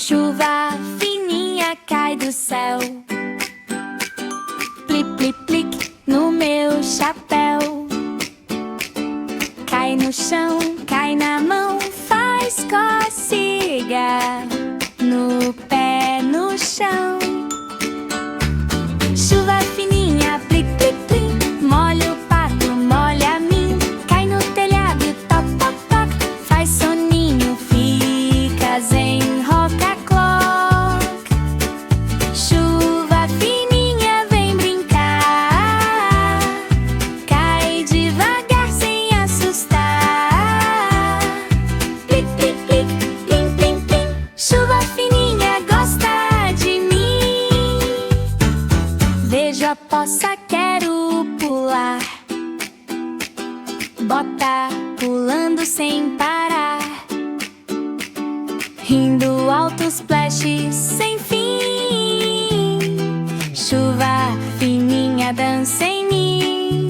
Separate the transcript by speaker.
Speaker 1: Chuva fininha cai do céu. Plip, plip, plic no meu chapéu. Cai no chão, cai na mão, faz cócega no pé, no chão. Chuva fininha, plic, plic, plic, molha o pato, molha a mim. Cai no telhado, toc, toc, toc, faz soninho, fica zen, rock-a-clock. Chuva fininha, vem brincar, cai devagar sem assustar. Plic, plic, plic, plim, plim, plim. Chuva fininha gosta de mim. Vejo a poça, quero pular. Bota pulando sem parar, rindo alto, splash sem fim. Chuva fininha dança em mim.